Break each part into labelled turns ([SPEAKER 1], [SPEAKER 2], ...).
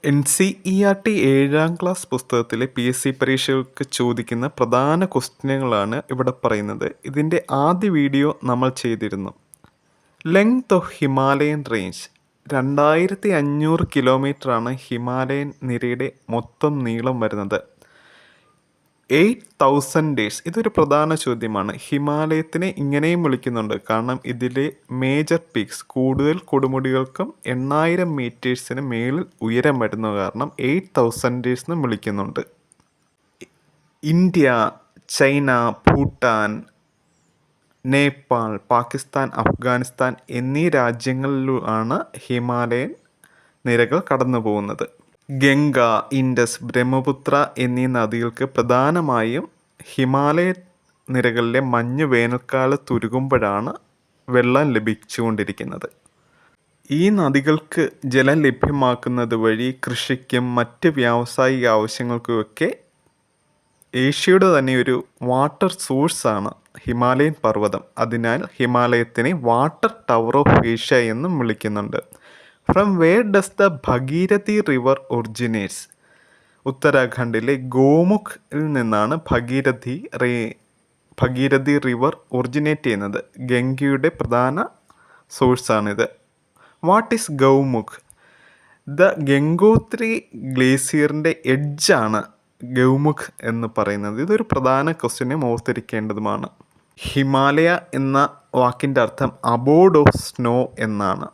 [SPEAKER 1] NCERT 7ാം class പുസ്തകത്തിലെ PSC പരീക്ഷകൾക്ക് ചോദിക്കുന്ന പ്രധാന ക്വസ്റ്റ്യനുകളാണ് ഇവിടെ പറയുന്നത്. ഇതിൻ്റെ ആദ്യ വീഡിയോ നമ്മൾ ചെയ്തിരുന്നു. ലെങ്ത് ഓഫ് ഹിമാലയൻ റേഞ്ച് 2500 കിലോമീറ്ററാണ് ഹിമാലയൻ നിരയുടെ മൊത്തം നീളം വരുന്നത്. 8000 ഡേയ്സ്, ഇതൊരു പ്രധാന ചോദ്യമാണ്. ഹിമാലയത്തിനെ ഇങ്ങനെയും വിളിക്കുന്നുണ്ട്, കാരണം ഇതിലെ മേജർ പീക്സ് കൂടുതൽ കൊടുമുടികൾക്കും 8000 മീറ്റേഴ്സിന് മേളിൽ ഉയരം വരുന്ന കാരണം 8000 ഡേയ്സ് എന്നും വിളിക്കുന്നുണ്ട്. ഇന്ത്യ, ചൈന, ഭൂട്ടാൻ, നേപ്പാൾ, പാകിസ്ഥാൻ, അഫ്ഗാനിസ്ഥാൻ എന്നീ രാജ്യങ്ങളിലാണ് ഹിമാലയൻ നിരകൾ കടന്നു പോകുന്നത്. ഗംഗ, ഇൻഡസ്, ബ്രഹ്മപുത്ര എന്നീ നദികൾക്ക് പ്രധാനമായും ഹിമാലയ നിരകളിലെ മഞ്ഞ് വേനൽക്കാലത്ത് ഉരുകുമ്പോഴാണ് വെള്ളം ലഭിച്ചുകൊണ്ടിരിക്കുന്നത്. ഈ നദികൾക്ക് ജലം ലഭ്യമാക്കുന്നത് വഴി കൃഷിക്കും മറ്റ് വ്യാവസായിക ആവശ്യങ്ങൾക്കുമൊക്കെ ഏഷ്യയുടെ തന്നെ ഒരു വാട്ടർ സോഴ്സാണ് ഹിമാലയൻ പർവ്വതം. അതിനാൽ ഹിമാലയത്തിനെ വാട്ടർ ടവർ ഓഫ് ഏഷ്യ എന്നും വിളിക്കുന്നുണ്ട്. From where does the Bhagirathi river originates? ഉത്തരാഖണ്ഡിലെ ഗോമുഖിൽ നിന്നാണ് ഭഗീരഥി റിവർ ഒറിജിനേറ്റ് ചെയ്യുന്നത്. ഗംഗയുടെ പ്രധാന സോഴ്സാണിത്. What is Gaumukh? The Gangotri ഗ്ലേസിയറിൻ്റെ എഡ്ജാണ് ഗൗമുഖ് എന്ന് പറയുന്നത്. ഇതൊരു പ്രധാന ക്വസ്റ്റ്യനും ഓർത്തിരിക്കേണ്ടതുമാണ്. ഹിമാലയ എന്ന വാക്കിൻ്റെ അർത്ഥം അബോർഡ് ഓഫ് സ്നോ എന്നാണ്.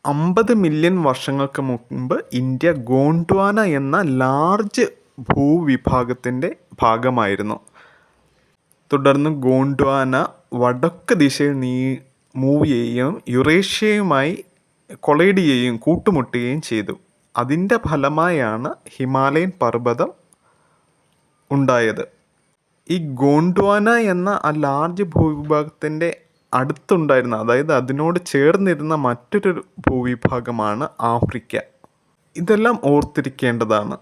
[SPEAKER 1] 50 മില്യൺ വർഷങ്ങൾക്ക് മുമ്പ് ഇന്ത്യ ഗോണ്ട്വാന എന്ന ലാർജ് ഭൂവിഭാഗത്തിൻ്റെ ഭാഗമായിരുന്നു. തുടർന്ന് ഗോണ്ട്വാന വടക്ക് ദിശയിൽ മൂവ് ചെയ്യുകയും യുറേഷ്യയുമായി കൊളൈഡ് ചെയ്യുകയും കൂട്ടുമുട്ടുകയും ചെയ്തു. അതിൻ്റെ ഫലമായാണ് ഹിമാലയൻ പർവ്വതം ഉണ്ടായത്. ഈ ഗോണ്ട്വാന എന്ന ആ ലാർജ് ഭൂവിഭാഗത്തിൻ്റെ അടുത്തുണ്ടായിരുന്ന, അതായത് അതിനോട് ചേർന്നിരുന്ന മറ്റൊരു ഭൂവിഭാഗമാണ് ആഫ്രിക്ക. ഇതെല്ലാം ഓർത്തിരിക്കേണ്ടതാണ്.